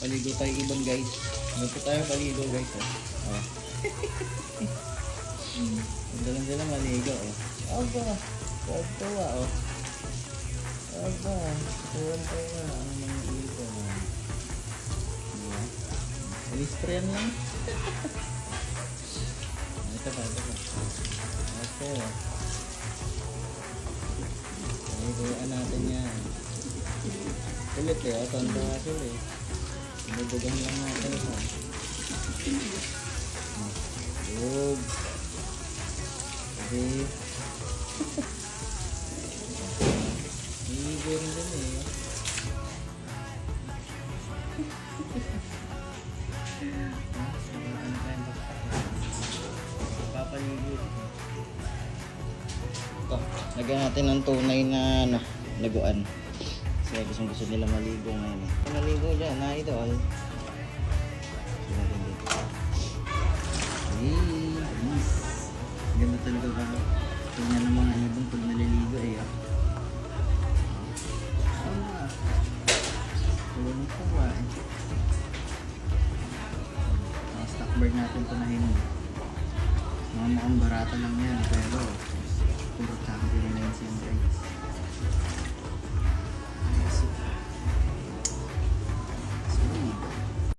Paligo tayo ibon guys. Ano po tayo paligo guys oh. Ang galang sila maligo oh. Aba, tuwa oh. Aba, tuwa. Ano mga ito oh. Diba? Ilistrayan lang. Ito pa. Ito. Paliguan natin yan. Ulit eh, tonda sila eh. Binubugan lang natin ito. Lug. Okay. Niligo rin din eh. Ano tayong papaligo. Ito, lagyan natin ng tunay na laguan. Kasi gusto nila maligo ngayon eh. Maligo dyan na idol. Nice. Ganda talaga ba? Tingnan ng mga ibon pag naliligo eh. Tulong ko ba eh. Stock bird natin ito na hinog. Mga mukhang barata lang yan pero